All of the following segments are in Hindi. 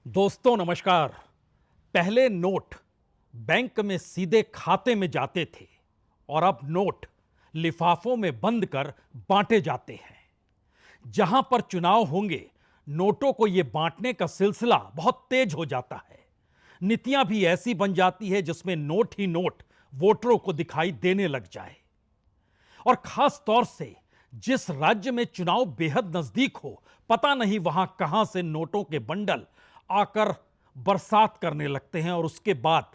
दोस्तों नमस्कार। पहले नोट बैंक में सीधे खाते में जाते थे और अब नोट लिफाफों में बंद कर बांटे जाते हैं। जहां पर चुनाव होंगे, नोटों को यह बांटने का सिलसिला बहुत तेज हो जाता है। नीतियां भी ऐसी बन जाती है जिसमें नोट ही नोट वोटरों को दिखाई देने लग जाए। और खास तौर से जिस राज्य में चुनाव बेहद नजदीक हो, पता नहीं वहां कहां से नोटों के बंडल आकर बरसात करने लगते हैं और उसके बाद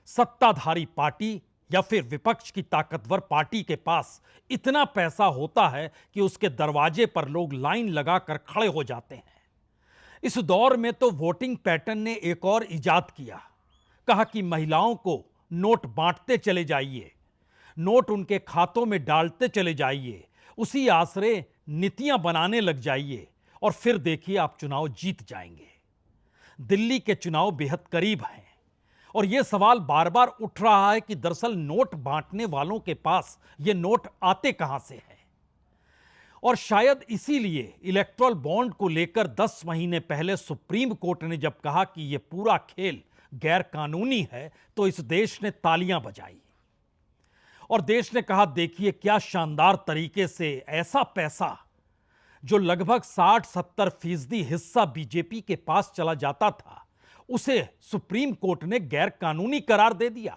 सत्ताधारी पार्टी या फिर विपक्ष की ताकतवर पार्टी के पास इतना पैसा होता है कि उसके दरवाजे पर लोग लाइन लगाकर खड़े हो जाते हैं। इस दौर में तो वोटिंग पैटर्न ने एक और इजाद किया। कहा कि महिलाओं को नोट बांटते चले जाइए, नोट उनके खातों में डालते चले जाइए, उसी आसरे नीतियां बनाने लग जाइए और फिर देखिए आप चुनाव जीत जाएंगे। दिल्ली के चुनाव बेहद करीब हैं और यह सवाल बार बार उठ रहा है कि दरअसल नोट बांटने वालों के पास ये नोट आते कहां से हैं। और शायद इसीलिए इलेक्टोरल बॉन्ड को लेकर 10 महीने पहले सुप्रीम कोर्ट ने जब कहा कि यह पूरा खेल गैर कानूनी है, तो इस देश ने तालियां बजाई और देश ने कहा देखिए क्या शानदार तरीके से ऐसा पैसा जो लगभग 60-70% हिस्सा बीजेपी के पास चला जाता था, उसे सुप्रीम कोर्ट ने गैर कानूनी करार दे दिया।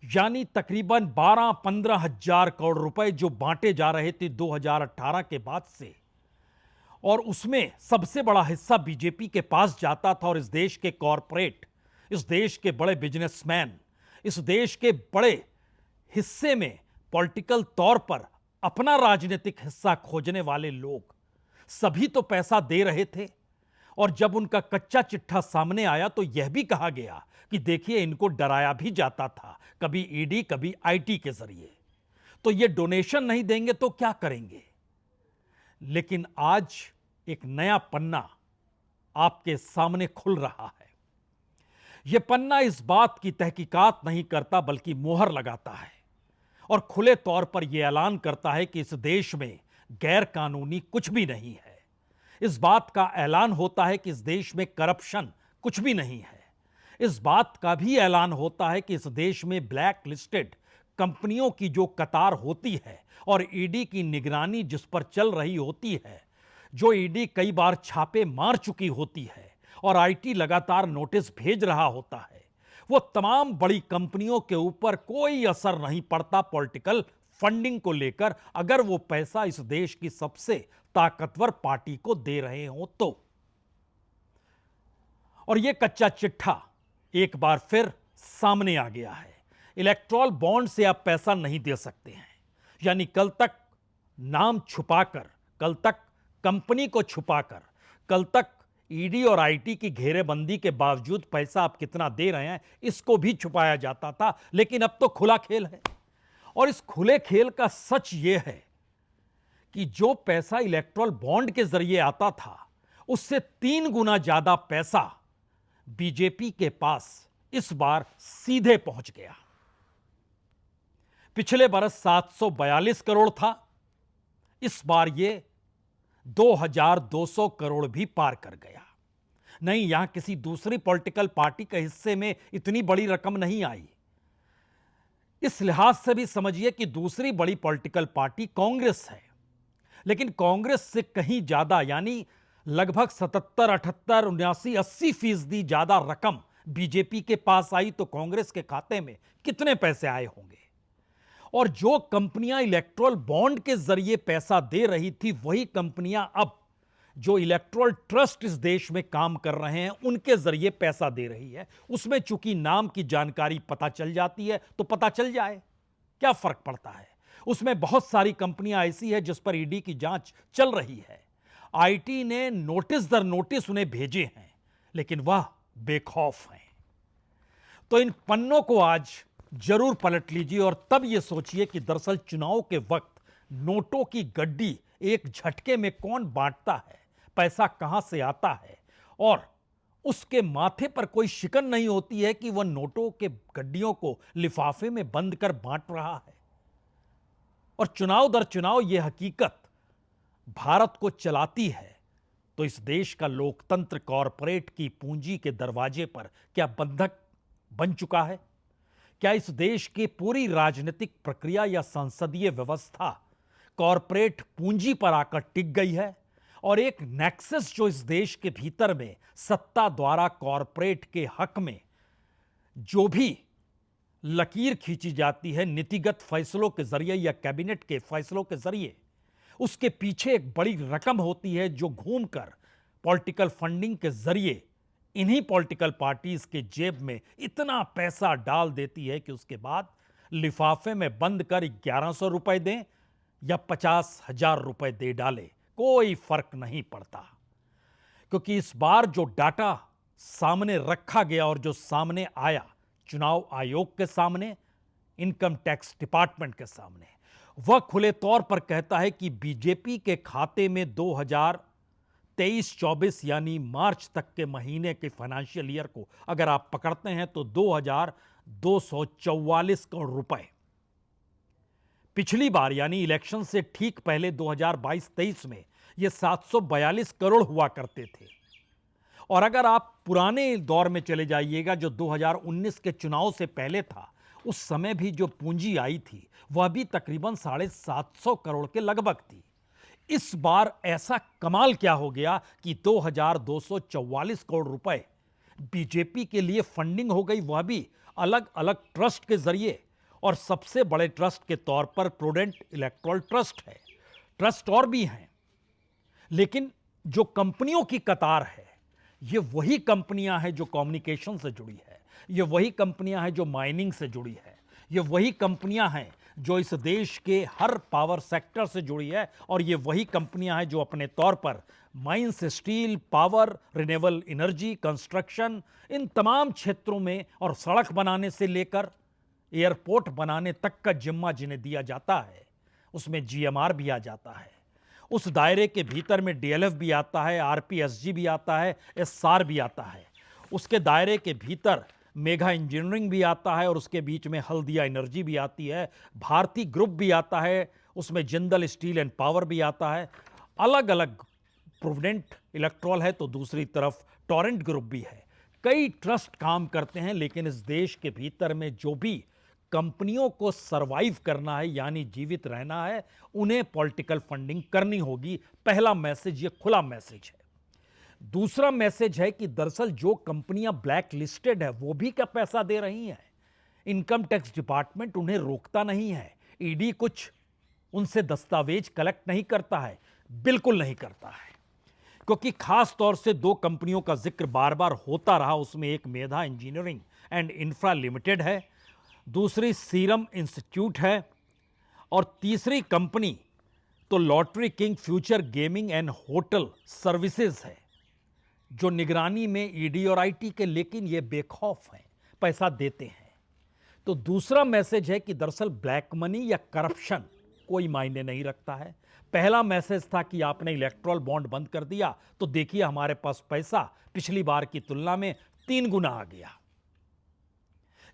यानी तकरीबन 12-15 हजार करोड़ रुपए जो बांटे जा रहे थे 2018 के बाद से, और उसमें सबसे बड़ा हिस्सा बीजेपी के पास जाता था। और इस देश के कॉरपोरेट, इस देश के बड़े बिजनेसमैन, इस देश के बड़े हिस्से में पॉलिटिकल तौर पर अपना राजनीतिक हिस्सा खोजने वाले लोग सभी तो पैसा दे रहे थे। और जब उनका कच्चा चिट्ठा सामने आया तो यह भी कहा गया कि देखिए इनको डराया भी जाता था, कभी ईडी कभी आईटी के जरिए। तो ये डोनेशन नहीं देंगे तो क्या करेंगे। लेकिन आज एक नया पन्ना आपके सामने खुल रहा है। यह पन्ना इस बात की तहकीकात नहीं करता बल्कि मोहर लगाता है और खुले तौर पर यह ऐलान करता है कि इस देश में गैर कानूनी कुछ भी नहीं है। इस बात का ऐलान होता है कि इस देश में करप्शन कुछ भी नहीं है। इस बात का भी ऐलान होता है कि इस देश में ब्लैक लिस्टेड कंपनियों की जो कतार होती है और ईडी की निगरानी जिस पर चल रही होती है, जो ईडी कई बार छापे मार चुकी होती है और आईटी लगातार नोटिस भेज रहा होता है, वो तमाम बड़ी कंपनियों के ऊपर कोई असर नहीं पड़ता पॉलिटिकल फंडिंग को लेकर, अगर वो पैसा इस देश की सबसे ताकतवर पार्टी को दे रहे हो तो। और यह कच्चा चिट्ठा एक बार फिर सामने आ गया है। इलेक्टोरल बॉन्ड से आप पैसा नहीं दे सकते हैं। यानी कल तक नाम छुपाकर, कल तक कंपनी को छुपाकर, कल तक ईडी और आईटी की घेरेबंदी के बावजूद पैसा आप कितना दे रहे हैं इसको भी छुपाया जाता था। लेकिन अब तो खुला खेल है और इस खुले खेल का सच यह है कि जो पैसा इलेक्टोरल बॉन्ड के जरिए आता था उससे 3 गुना ज्यादा पैसा बीजेपी के पास इस बार सीधे पहुंच गया। पिछले बरस 742 करोड़ था, इस बार यह 2200 करोड़ भी पार कर गया। नहीं, यहां किसी दूसरी पॉलिटिकल पार्टी के हिस्से में इतनी बड़ी रकम नहीं आई। इस लिहाज से भी समझिए कि दूसरी बड़ी पॉलिटिकल पार्टी कांग्रेस है, लेकिन कांग्रेस से कहीं ज्यादा, यानी लगभग 77, 78, 79, 80% ज्यादा रकम बीजेपी के पास आई। तो कांग्रेस के खाते में कितने पैसे आए होंगे। और जो कंपनियां इलेक्टोरल बॉन्ड के जरिए पैसा दे रही थी, वही कंपनियां अब जो इलेक्टोरल ट्रस्ट इस देश में काम कर रहे हैं उनके जरिए पैसा दे रही है। उसमें चूंकि नाम की जानकारी पता चल जाती है तो पता चल जाए, क्या फर्क पड़ता है। उसमें बहुत सारी कंपनियां ऐसी है जिस पर ईडी की जांच चल रही है। आईटी ने नोटिस दर नोटिस उन्हें भेजे हैं, लेकिन वह बेखौफ हैं। तो इन पन्नों को आज जरूर पलट लीजिए और तब यह सोचिए कि दरअसल चुनाव के वक्त नोटों की गड्डी एक झटके में कौन बांटता है, पैसा कहां से आता है, और उसके माथे पर कोई शिकन नहीं होती है कि वह नोटों के गड्डियों को लिफाफे में बंद कर बांट रहा है। और चुनाव दर चुनाव यह हकीकत भारत को चलाती है तो इस देश का लोकतंत्र कॉरपोरेट की पूंजी के दरवाजे पर क्या बंधक बन चुका है? क्या इस देश की पूरी राजनीतिक प्रक्रिया या संसदीय व्यवस्था कॉरपोरेट पूंजी पर आकर टिक गई है? और एक नेक्सस जो इस देश के भीतर में सत्ता द्वारा कॉरपोरेट के हक में जो भी लकीर खींची जाती है नीतिगत फैसलों के जरिए या कैबिनेट के फैसलों के जरिए, उसके पीछे एक बड़ी रकम होती है जो घूमकर पॉलिटिकल फंडिंग के जरिए इन्हीं पॉलिटिकल पार्टीज के जेब में इतना पैसा डाल देती है कि उसके बाद लिफाफे में बंद कर 1100 रुपए दें या 50,000 रुपए दे डाले, कोई फर्क नहीं पड़ता। क्योंकि इस बार जो डाटा सामने रखा गया और जो सामने आया चुनाव आयोग के सामने, इनकम टैक्स डिपार्टमेंट के सामने, वह खुले तौर पर कहता है कि बीजेपी के खाते में 2023-24 यानी मार्च तक के महीने के फाइनेंशियल ईयर को अगर आप पकड़ते हैं तो 2,244 करोड़ रुपए पिछली बार यानी इलेक्शन से ठीक पहले 2022-23 में यह 742 करोड़ हुआ करते थे। और अगर आप पुराने दौर में चले जाइएगा जो 2019 के चुनाव से पहले था, उस समय भी जो पूंजी आई थी वह भी तकरीबन 750 करोड़ के लगभग थी। इस बार ऐसा कमाल क्या हो गया कि 2,244 करोड़ रुपए बीजेपी के लिए फंडिंग हो गई, वह भी अलग अलग ट्रस्ट के जरिए। और सबसे बड़े ट्रस्ट के तौर पर प्रूडेंट इलेक्टोरल ट्रस्ट है। ट्रस्ट और भी हैं, लेकिन जो कंपनियों की कतार है ये वही कंपनियां हैं जो कम्युनिकेशन से जुड़ी है, ये वही कंपनियां हैं जो माइनिंग से जुड़ी है, ये वही कंपनियां हैं जो इस देश के हर पावर सेक्टर से जुड़ी है, और ये वही कंपनियां हैं जो अपने तौर पर mines, steel, power, renewable energy, construction, इन तमाम क्षेत्रों में और सड़क बनाने से लेकर एयरपोर्ट बनाने तक का जिम्मा जिन्हें दिया जाता है, उसमें जीएमआर भी आ जाता है। उस दायरे के भीतर में डीएलएफ भी आता है, आरपीएसजी भी आता है, एसआर भी आता है। उसके दायरे के भीतर मेगा इंजीनियरिंग भी आता है और उसके बीच में हल्दिया एनर्जी भी आती है, भारती ग्रुप भी आता है, उसमें जिंदल स्टील एंड पावर भी आता है। अलग अलग प्रूडेंट इलेक्ट्रॉल है तो दूसरी तरफ टोरेंट ग्रुप भी है। कई ट्रस्ट काम करते हैं, लेकिन इस देश के भीतर में जो भी कंपनियों को सरवाइव करना है यानी जीवित रहना है, उन्हें पॉलिटिकल फंडिंग करनी होगी। पहला मैसेज, ये खुला मैसेज है। दूसरा मैसेज है कि दरअसल जो कंपनियां ब्लैक लिस्टेड है वो भी क्या पैसा दे रही हैं। इनकम टैक्स डिपार्टमेंट उन्हें रोकता नहीं है, ईडी कुछ उनसे दस्तावेज कलेक्ट नहीं करता है, बिल्कुल नहीं करता है। क्योंकि खास तौर से दो कंपनियों का जिक्र बार बार होता रहा, उसमें एक मेधा इंजीनियरिंग एंड इंफ्रा लिमिटेड है, दूसरी सीरम इंस्टीट्यूट है, और तीसरी कंपनी तो lottery king future gaming and hotel services है, जो निगरानी में ईडी और आईटी के, लेकिन ये बेखौफ हैं, पैसा देते हैं। तो दूसरा मैसेज है कि दरअसल ब्लैक मनी या करप्शन कोई मायने नहीं रखता है। पहला मैसेज था कि आपने इलेक्ट्रॉल बॉन्ड बंद कर दिया तो देखिए हमारे पास पैसा पिछली बार की तुलना में 3 गुना आ गया।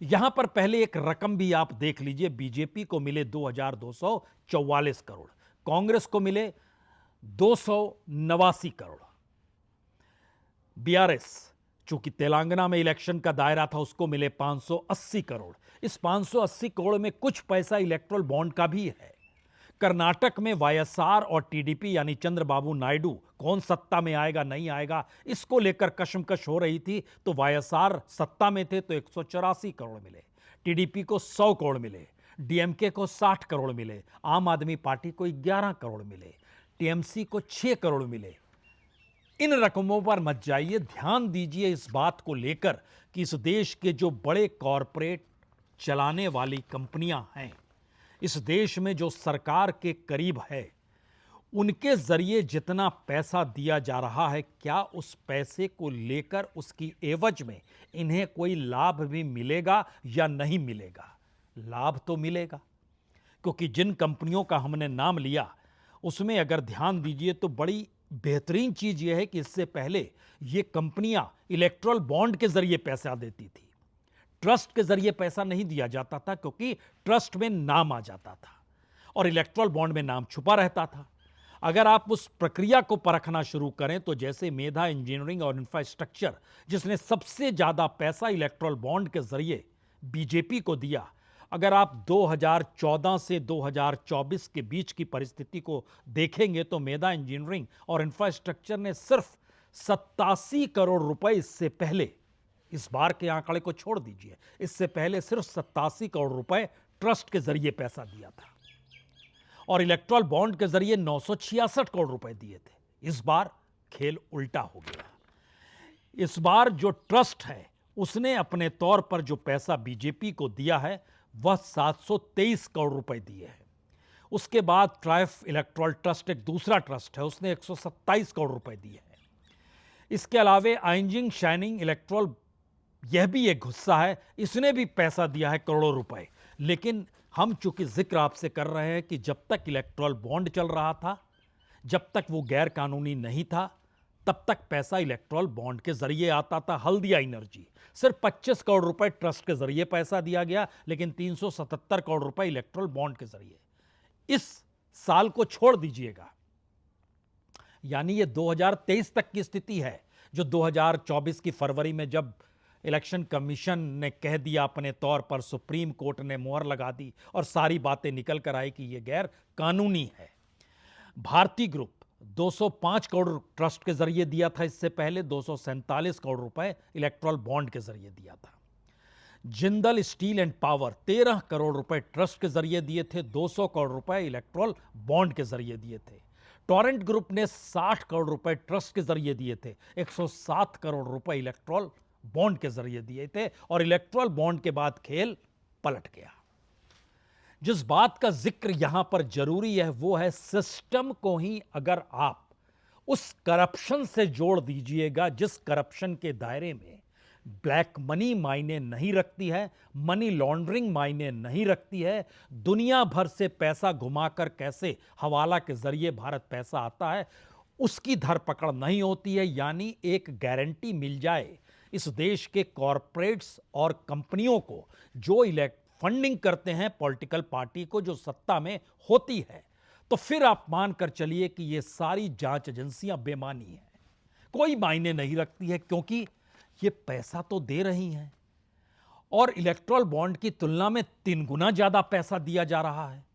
यहां पर पहले एक रकम भी आप देख लीजिए, बीजेपी को मिले 2,244 करोड़, कांग्रेस को मिले 289 करोड़, बीआरएस चूंकि तेलंगाना में इलेक्शन का दायरा था उसको मिले 580 करोड़। इस 580 करोड़ में कुछ पैसा इलेक्ट्रल बॉन्ड का भी है। कर्नाटक में वाईएसआर और टीडीपी यानी चंद्रबाबू नायडू कौन सत्ता में आएगा नहीं आएगा, इसको लेकर कशमकश हो रही थी। तो वाईएसआर सत्ता में थे तो 184 करोड़ मिले, टीडीपी को 100 करोड़ मिले, डीएमके को 60 करोड़ मिले, आम आदमी पार्टी को 11 करोड़ मिले, टीएमसी को 6 करोड़ मिले। इन रकमों पर मत जाइए, ध्यान दीजिए इस बात को लेकर कि इस देश के जो बड़े कॉरपोरेट चलाने वाली कंपनियां हैं, इस देश में जो सरकार के करीब है, उनके जरिए जितना पैसा दिया जा रहा है, क्या उस पैसे को लेकर उसकी एवज में इन्हें कोई लाभ भी मिलेगा या नहीं मिलेगा? लाभ तो मिलेगा, क्योंकि जिन कंपनियों का हमने नाम लिया उसमें अगर ध्यान दीजिए तो बड़ी बेहतरीन चीज यह है कि इससे पहले ये कंपनियां इलेक्ट्रल बॉन्ड के जरिए पैसा देती थी, ट्रस्ट के जरिए पैसा नहीं दिया जाता था, क्योंकि ट्रस्ट में नाम आ जाता था और इलेक्ट्रल बॉन्ड में नाम छुपा रहता था। अगर आप उस प्रक्रिया को परखना शुरू करें तो जैसे मेधा इंजीनियरिंग और इंफ्रास्ट्रक्चर, जिसने सबसे ज्यादा पैसा इलेक्ट्रल बॉन्ड के जरिए बीजेपी को दिया, अगर आप 2014 से 2024 के बीच की परिस्थिति को देखेंगे तो मेधा इंजीनियरिंग और इंफ्रास्ट्रक्चर ने सिर्फ 87 करोड़ रुपए इससे पहले, इस बार के आंकड़े को छोड़ दीजिए, इससे पहले सिर्फ 87 करोड़ रुपए ट्रस्ट के जरिए पैसा दिया था और इलेक्ट्रल बॉन्ड के जरिए 966 करोड़ रुपए दिए थे। इस बार खेल उल्टा हो गया। इस बार जो ट्रस्ट है उसने अपने तौर पर जो पैसा बीजेपी को दिया है वह 723 करोड़ रुपए दिए हैं। उसके बाद ट्राइफ इलेक्ट्रल ट्रस्ट एक दूसरा ट्रस्ट है, उसने 127 करोड़ रुपए दिए हैं। इसके अलावे आइंजिंग शाइनिंग इलेक्ट्रल, यह भी एक गुस्सा है, इसने भी पैसा दिया है करोड़ों रुपए। लेकिन हम चूंकि जिक्र आपसे कर रहे हैं कि जब तक इलेक्ट्रल बॉन्ड चल रहा था, जब तक वो गैर कानूनी नहीं था, तब तक पैसा इलेक्ट्रल बॉन्ड के जरिए आता था। हल्दिया एनर्जी, सिर्फ 25 करोड़ रुपए ट्रस्ट के जरिए पैसा दिया गया, लेकिन 377 करोड़ रुपए इलेक्ट्रल बॉन्ड के जरिए। इस साल को छोड़ दीजिएगा, यानी ये 2023 तक की स्थिति है, जो 2024 की फरवरी में जब इलेक्शन कमीशन ने कह दिया अपने तौर पर, सुप्रीम कोर्ट ने मोहर लगा दी और सारी बातें निकल कर आई कि यह गैर कानूनी है। भारती ग्रुप 205 करोड़ ट्रस्ट के जरिए दिया था, इससे पहले 247 करोड़ रुपए इलेक्ट्रल बॉन्ड के जरिए दिया था। Jindal steel and power 13 crore रुपए ट्रस्ट के जरिए दिए थे, 200 करोड़ रुपए इलेक्ट्रल बॉन्ड के जरिए दिए थे। टोरेंट ग्रुप ने 60 करोड़ रुपए ट्रस्ट के जरिए दिए थे, 107 करोड़ रुपए इलेक्ट्रल बॉन्ड के जरिए दिए थे और इलेक्ट्रल बॉन्ड के बाद खेल पलट गया। जिस बात का जिक्र यहां पर जरूरी है वो है, सिस्टम को ही अगर आप उस करप्शन से जोड़ दीजिएगा जिस करप्शन के दायरे में ब्लैक मनी मायने नहीं रखती है, मनी लॉन्ड्रिंग मायने नहीं रखती है, दुनिया भर से पैसा घुमाकर कैसे हवाला के जरिए भारत पैसा आता है, उसकी धरपकड़ नहीं होती है। यानी एक गारंटी मिल जाए इस देश के कॉरपोरेट्स और कंपनियों को जो फंडिंग करते हैं पॉलिटिकल पार्टी को जो सत्ता में होती है, तो फिर आप मानकर चलिए कि ये सारी जांच एजेंसियां बेमानी हैं, कोई मायने नहीं रखती है, क्योंकि ये पैसा तो दे रही हैं और इलेक्ट्रल बॉन्ड की तुलना में 3 गुना ज्यादा पैसा दिया जा रहा है।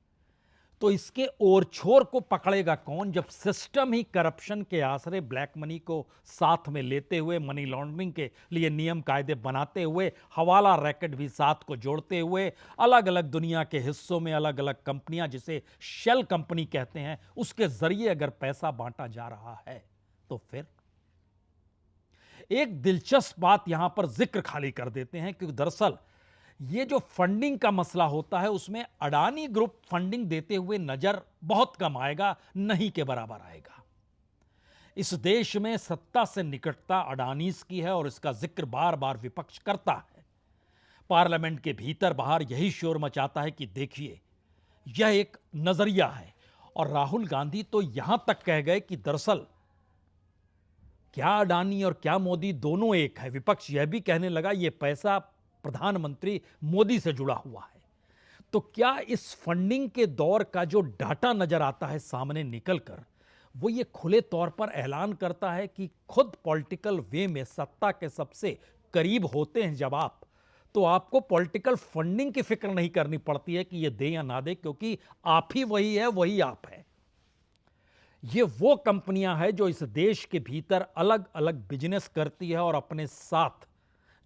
तो इसके ओर छोर को पकड़ेगा कौन, जब सिस्टम ही करप्शन के आसरे ब्लैक मनी को साथ में लेते हुए, मनी लॉन्ड्रिंग के लिए नियम कायदे बनाते हुए, हवाला रैकेट भी साथ को जोड़ते हुए, अलग अलग दुनिया के हिस्सों में अलग अलग कंपनियां, जिसे शेल कंपनी कहते हैं, उसके जरिए अगर पैसा बांटा जा रहा है, तो फिर एक दिलचस्प बात यहां पर जिक्र खाली कर देते हैं, क्योंकि दरअसल ये जो फंडिंग का मसला होता है उसमें अडानी ग्रुप फंडिंग देते हुए नजर बहुत कम आएगा, नहीं के बराबर आएगा। इस देश में सत्ता से निकटता अडानीज की है और इसका जिक्र बार बार विपक्ष करता है। पार्लियामेंट के भीतर बाहर यही शोर मचाता है कि देखिए यह एक नजरिया है, और राहुल गांधी तो यहां तक कह गए कि दरअसल क्या अडानी और क्या मोदी दोनों एक है। विपक्ष यह भी कहने लगा यह पैसा प्रधानमंत्री मोदी से जुड़ा हुआ है। तो क्या इस फंडिंग के दौर का जो डाटा नजर आता है सामने निकलकर, वो ये खुले तौर पर ऐलान करता है कि खुद पॉलिटिकल वे में सत्ता के सबसे करीब होते हैं जब आप, तो आपको पॉलिटिकल फंडिंग की फिक्र नहीं करनी पड़ती है कि ये दे या ना दे, क्योंकि आप ही वही है, वही आप है। ये वो कंपनियां हैं जो इस देश के भीतर अलग अलग बिजनेस करती है और अपने साथ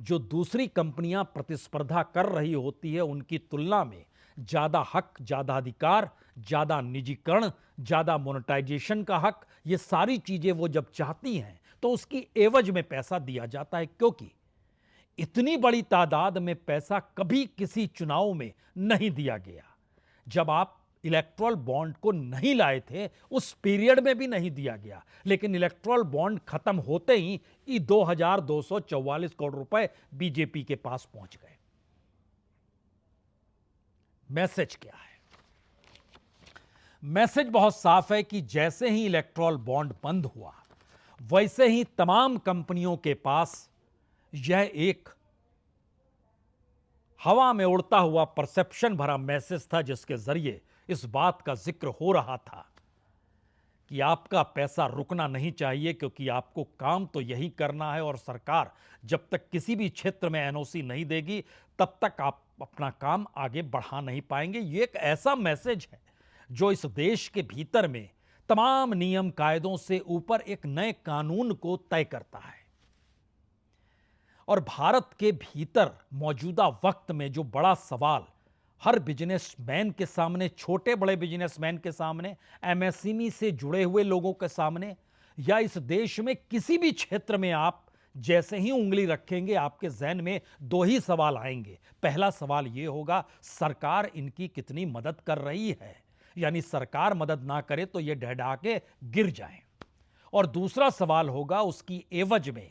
जो दूसरी कंपनियां प्रतिस्पर्धा कर रही होती है उनकी तुलना में ज्यादा हक, ज्यादा अधिकार, ज्यादा निजीकरण, ज्यादा मोनेटाइजेशन का हक, ये सारी चीजें वो जब चाहती हैं तो उसकी एवज में पैसा दिया जाता है, क्योंकि इतनी बड़ी तादाद में पैसा कभी किसी चुनाव में नहीं दिया गया। जब आप इलेक्ट्रल बॉन्ड को नहीं लाए थे उस पीरियड में भी नहीं दिया गया, लेकिन इलेक्ट्रल बॉन्ड खत्म होते ही 2244 करोड़ रुपए बीजेपी के पास पहुंच गए। मैसेज क्या है? मैसेज बहुत साफ है कि जैसे ही इलेक्ट्रल बॉन्ड बंद हुआ, वैसे ही तमाम कंपनियों के पास यह एक हवा में उड़ता हुआ परसेप्शन भरा मैसेज था, जिसके जरिए इस बात का जिक्र हो रहा था कि आपका पैसा रुकना नहीं चाहिए, क्योंकि आपको काम तो यही करना है और सरकार जब तक किसी भी क्षेत्र में एनओसी नहीं देगी तब तक आप अपना काम आगे बढ़ा नहीं पाएंगे। ये एक ऐसा मैसेज है जो इस देश के भीतर में तमाम नियम कायदों से ऊपर एक नए कानून को तय करता है। और भारत के भीतर मौजूदा वक्त में जो बड़ा सवाल हर बिजनेसमैन के सामने, छोटे बड़े बिजनेसमैन के सामने, एमएसएमई से जुड़े हुए लोगों के सामने, या इस देश में किसी भी क्षेत्र में आप जैसे ही उंगली रखेंगे आपके जहन में दो ही सवाल आएंगे। पहला सवाल यह होगा, सरकार इनकी कितनी मदद कर रही है, यानी सरकार मदद ना करे तो ये ढहढा के गिर जाएं। और दूसरा सवाल होगा, उसकी एवज में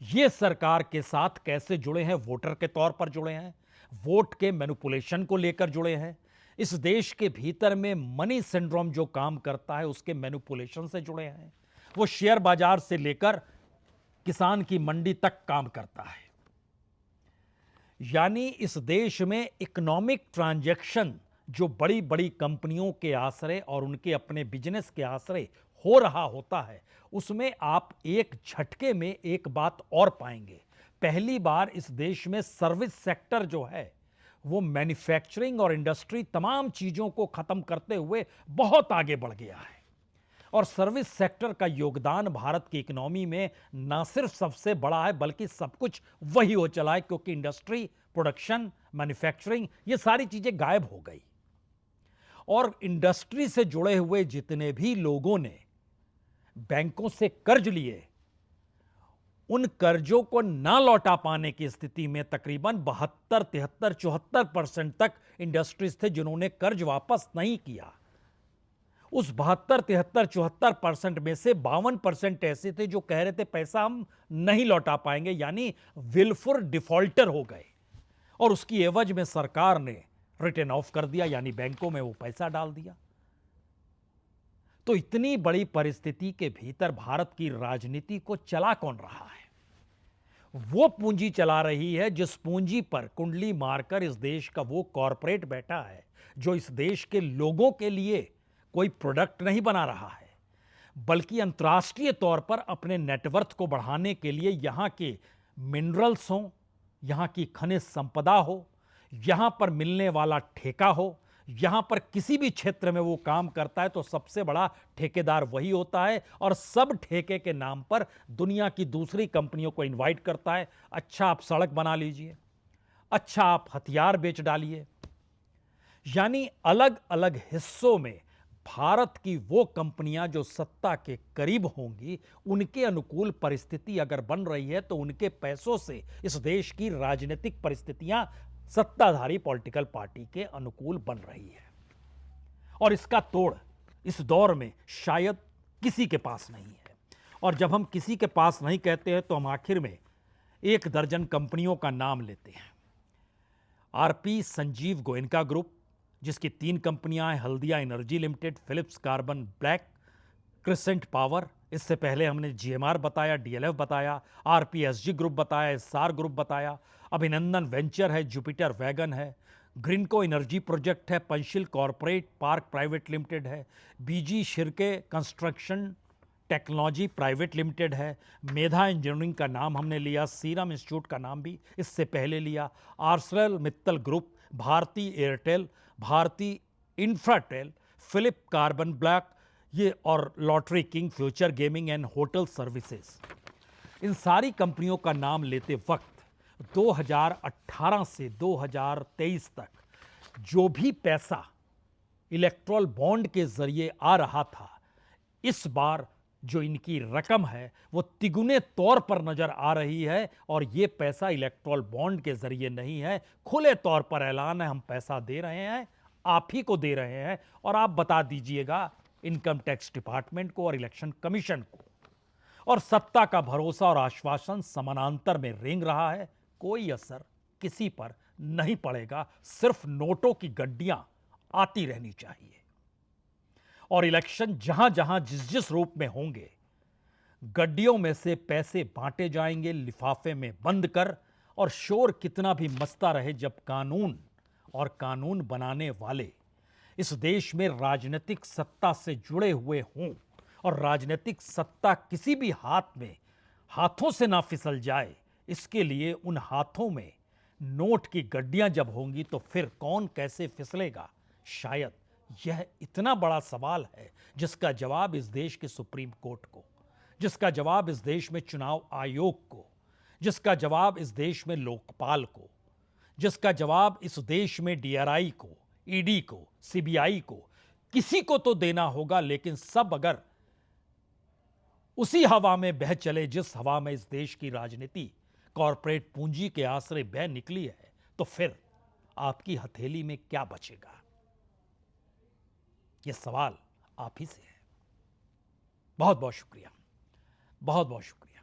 ये सरकार के साथ कैसे जुड़े हैं, वोटर के तौर पर जुड़े हैं, वोट के मैनिपुलेशन को लेकर जुड़े हैं, इस देश के भीतर में मनी सिंड्रोम जो काम करता है उसके मैनिपुलेशन से जुड़े हैं, वो शेयर बाजार से लेकर किसान की मंडी तक काम करता है। यानी इस देश में इकोनॉमिक ट्रांजैक्शन जो बड़ी बड़ी कंपनियों के आश्रय और उनके अपने बिजनेस के आश्रय हो रहा होता है, उसमें आप एक झटके में एक बात और पाएंगे। पहली बार इस देश में सर्विस सेक्टर जो है वो मैन्युफैक्चरिंग और इंडस्ट्री तमाम चीजों को खत्म करते हुए बहुत आगे बढ़ गया है। और सर्विस सेक्टर का योगदान भारत की इकोनॉमी में ना सिर्फ सबसे बड़ा है बल्कि सब कुछ वही हो चला है, क्योंकि इंडस्ट्री, प्रोडक्शन, मैन्युफैक्चरिंग ये सारी चीजें गायब हो गई। और इंडस्ट्री से जुड़े हुए जितने भी लोगों ने बैंकों से कर्ज लिए, उन कर्जों को ना लौटा पाने की स्थिति में तकरीबन 72, 73, 74% तक इंडस्ट्रीज थे जिन्होंने कर्ज वापस नहीं किया। उस 72, 73, 74% में से 52% ऐसे थे जो कह रहे थे पैसा हम नहीं लौटा पाएंगे, यानी विलफुल डिफॉल्टर हो गए। और उसकी एवज में सरकार ने रिटर्न ऑफ कर दिया, यानी बैंकों में वो पैसा डाल दिया। तो इतनी बड़ी परिस्थिति के भीतर भारत की राजनीति को चला कौन रहा है? वो पूंजी चला रही है जिस पूंजी पर कुंडली मारकर इस देश का वो कॉरपोरेट बैठा है जो इस देश के लोगों के लिए कोई प्रोडक्ट नहीं बना रहा है, बल्कि अंतर्राष्ट्रीय तौर पर अपने नेटवर्थ को बढ़ाने के लिए यहां के मिनरल्स हों, यहां की खनिज संपदा हो, यहां पर मिलने वाला ठेका हो, यहां पर किसी भी क्षेत्र में वो काम करता है तो सबसे बड़ा ठेकेदार वही होता है और सब ठेके के नाम पर दुनिया की दूसरी कंपनियों को इनवाइट करता है। अच्छा आप सड़क बना लीजिए, अच्छा आप हथियार बेच डालिए। यानी अलग अलग हिस्सों में भारत की वो कंपनियां जो सत्ता के करीब होंगी, उनके अनुकूल परिस्थिति अगर बन रही है तो उनके पैसों से इस देश की राजनीतिक परिस्थितियां सत्ताधारी पॉलिटिकल पार्टी के अनुकूल बन रही है। और इसका तोड़ इस दौर में शायद किसी के पास नहीं है। और जब हम किसी के पास नहीं कहते हैं तो हम आखिर में 1 दर्जन कंपनियों का नाम लेते हैं। आरपी संजीव गोयनका ग्रुप, जिसकी 3 कंपनियां हैं, Haldia energy limited, Phillips carbon black, crescent power, इससे पहले हमने जीएमआर बताया, डीएलएफ बताया, आरपीएसजी ग्रुप बताया, एसआर ग्रुप बताया, अभिनंदन वेंचर है, जुपिटर वैगन है, ग्रीनको एनर्जी प्रोजेक्ट है, पंशिल कॉरपोरेट पार्क प्राइवेट लिमिटेड है, BG Shirke construction technology private limited है, मेधा इंजीनियरिंग का नाम हमने लिया, सीरम इंस्टीट्यूट का नाम भी इससे पहले लिया, Arcelor Mittal group, Bharti Airtel, Bharti Infratel, Philip carbon black, ये और lottery king, future gaming and hotel services. इन सारी कंपनियों का नाम लेते वक्त 2018 से 2023 तक जो भी पैसा इलेक्ट्रल बॉन्ड के जरिए आ रहा था, इस बार जो इनकी रकम है वो तिगुने तौर पर नजर आ रही है। और ये पैसा इलेक्ट्रल बॉन्ड के जरिए नहीं है, खुले तौर पर ऐलान है हम पैसा दे रहे हैं, आप ही को दे रहे हैं और आप बता दीजिएगा इनकम टैक्स डिपार्टमेंट को और इलेक्शन कमीशन को। और सत्ता का भरोसा और आश्वासन समानांतर में रेंग रहा है, कोई असर किसी पर नहीं पड़ेगा, सिर्फ नोटों की गड्डियां आती रहनी चाहिए। और इलेक्शन जहां जहां जिस जिस रूप में होंगे, गड्डियों में से पैसे बांटे जाएंगे लिफाफे में बंद कर। और शोर कितना भी मचता रहे, जब कानून और कानून बनाने वाले इस देश में राजनीतिक सत्ता से जुड़े हुए हों और राजनीतिक सत्ता किसी भी हाथों से ना फिसल जाए, इसके लिए उन हाथों में नोट की गड्डियां जब होंगी तो फिर कौन कैसे फिसलेगा, शायद यह इतना बड़ा सवाल है जिसका जवाब इस देश के सुप्रीम कोर्ट को, जिसका जवाब इस देश में चुनाव आयोग को, जिसका जवाब इस देश में लोकपाल को, जिसका जवाब इस देश में डीआरआई को, ईडी को, सीबीआई को, किसी को तो देना होगा। लेकिन सब अगर उसी हवा में बह चले जिस हवा में इस देश की राजनीति कॉरपोरेट पूंजी के आश्रय बह निकली है, तो फिर आपकी हथेली में क्या बचेगा? यह सवाल आप ही से है। बहुत बहुत शुक्रिया, बहुत बहुत शुक्रिया।